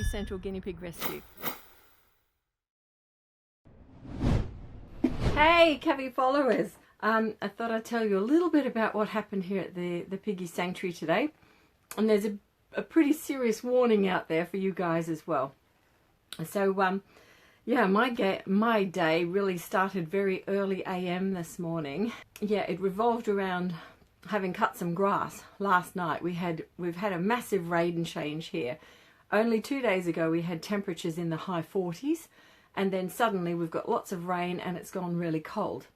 Cavy Central guinea pig rescue. Hey Cavy followers, I thought I'd tell you a little bit about what happened here at the piggy sanctuary today. And there's a pretty serious warning out there for you guys as well. So yeah, my day really started very early AM this morning. Yeah, it revolved around having cut some grass last night. We've had a massive rain change here. Only 2 days ago we had temperatures in the high 40s, and then suddenly we've got lots of rain and it's gone really cold.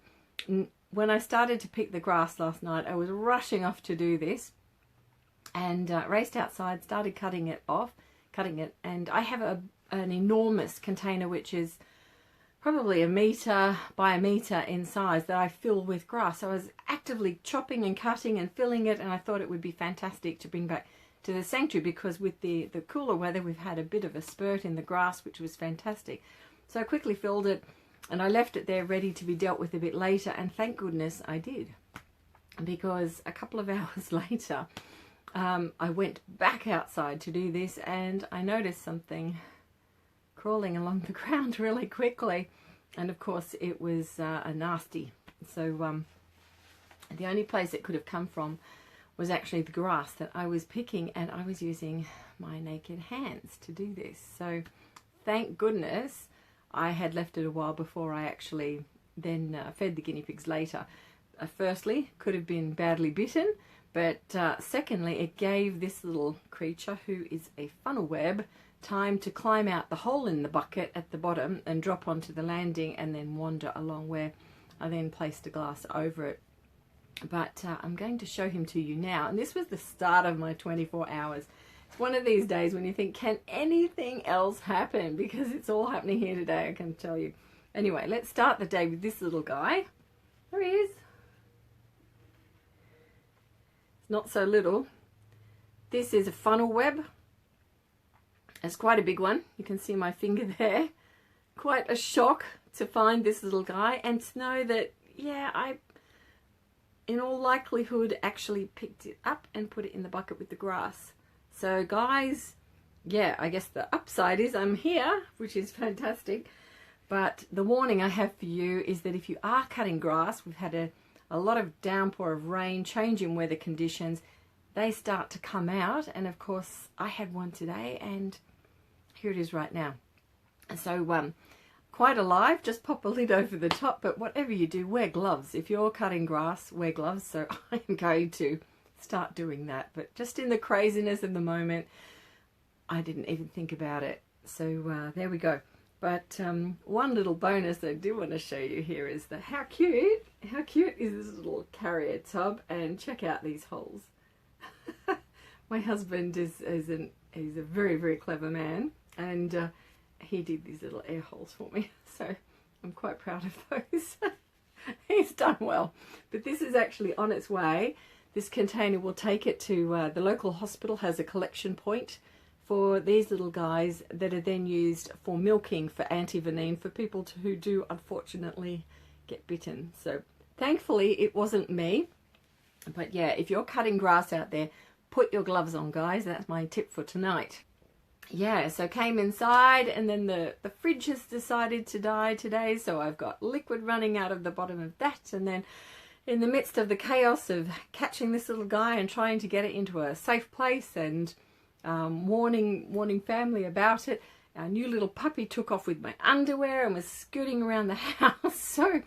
When I started to pick the grass last night, I was rushing off to do this and raced outside, started cutting it, and I have an enormous container which is probably 1 metre by 1 metre in size that I fill with grass. So I was actively chopping and cutting and filling it, and I thought it would be fantastic to bring back to the sanctuary because with the cooler weather we've had a bit of a spurt in the grass, which was fantastic. So I quickly filled it and I left it there ready to be dealt with a bit later, and thank goodness I did, because a couple of hours later I went back outside to do this and I noticed something crawling along the ground really quickly, and of course it was a nasty. So the only place it could have come from was actually the grass that I was picking, and I was using my naked hands to do this. So thank goodness I had left it a while before I actually then fed the guinea pigs later. Firstly, could have been badly bitten, but secondly, it gave this little creature, who is a funnel web, time to climb out the hole in the bucket at the bottom and drop onto the landing and then wander along, where I then placed a glass over it. But I'm going to show him to you now, and this was the start of my 24 hours. It's one of these days when you think, can anything else happen? Because it's all happening here today, I can tell you. Anyway, let's start the day with this little guy. There he is. It's not so little. This is a funnel web. It's quite a big one. You can see my finger there. Quite a shock to find this little guy and to know that, yeah, I, in all likelihood, actually picked it up and put it in the bucket with the grass. So guys, yeah, I guess the upside is I'm here, which is fantastic. But the warning I have for you is that if you are cutting grass, we've had a lot of downpour of rain, change in weather conditions, they start to come out. And of course, I had one today and here it is right now. So quite alive, just pop a lid over the top, but whatever you do, wear gloves. If you're cutting grass, wear gloves. So I'm going to start doing that, but just in the craziness of the moment, I didn't even think about it. So there we go. But one little bonus I do want to show you here is that how cute is this little carrier tub, and check out these holes. My husband is a very, very clever man, and he did these little air holes for me, so I'm quite proud of those. He's done well. But this is actually on its way. This container will take it to the local hospital, has a collection point for these little guys that are then used for milking for anti-venin for people who do unfortunately get bitten. So thankfully it wasn't me. But yeah, if you're cutting grass out there, put your gloves on, guys. That's my tip for tonight. Yeah, so came inside, and then the fridge has decided to die today, so I've got liquid running out of the bottom of that, and then in the midst of the chaos of catching this little guy and trying to get it into a safe place and warning family about it, our new little puppy took off with my underwear and was scooting around the house. So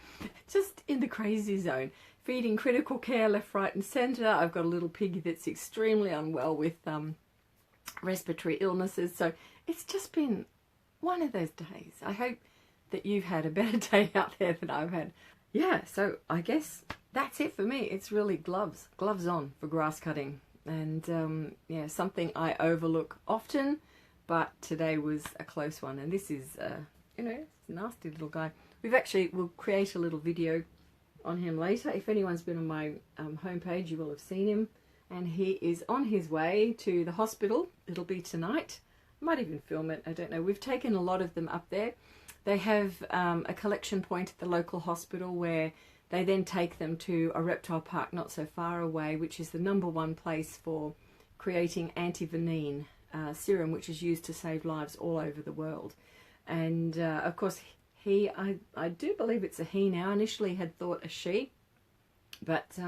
just in the crazy zone, feeding critical care left, right and centre. I've got a little piggy that's extremely unwell with respiratory illnesses. So it's just been one of those days. I hope that you've had a better day out there than I've had. Yeah, so I guess that's it for me. It's really gloves on for grass cutting. And yeah, something I overlook often, but today was a close one. And this is, you know, a nasty little guy. We'll create a little video on him later. If anyone's been on my homepage, you will have seen him. And he is on his way to the hospital. It'll be tonight. I might even film it, I don't know. We've taken a lot of them up there. They have a collection point at the local hospital where they then take them to a reptile park not so far away, which is the #1 place for creating anti-venin serum which is used to save lives all over the world. And of course I do believe it's a he now. Initially had thought a she, but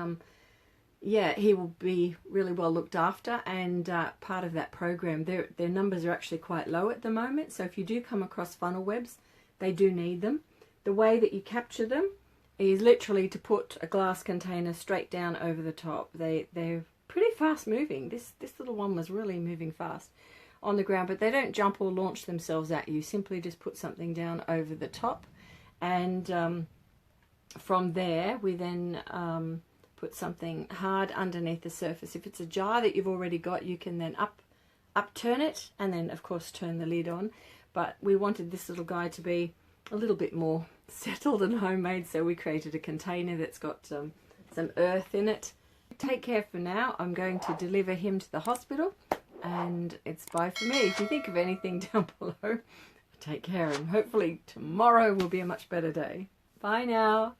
yeah, he will be really well looked after, and part of that program, their numbers are actually quite low at the moment, so if you do come across funnel webs, they do need them. The way that you capture them is literally to put a glass container straight down over the top. They're pretty fast moving. This little one was really moving fast on the ground, but they don't jump or launch themselves at you. Simply just put something down over the top, and from there we then put something hard underneath the surface. If it's a jar that you've already got, you can then upturn it and then of course turn the lid on. But we wanted this little guy to be a little bit more settled and homemade, so we created a container that's got some earth in it. Take care for now. I'm going to deliver him to the hospital, and it's bye for me. If you think of anything down below, take care, and hopefully tomorrow will be a much better day. Bye now.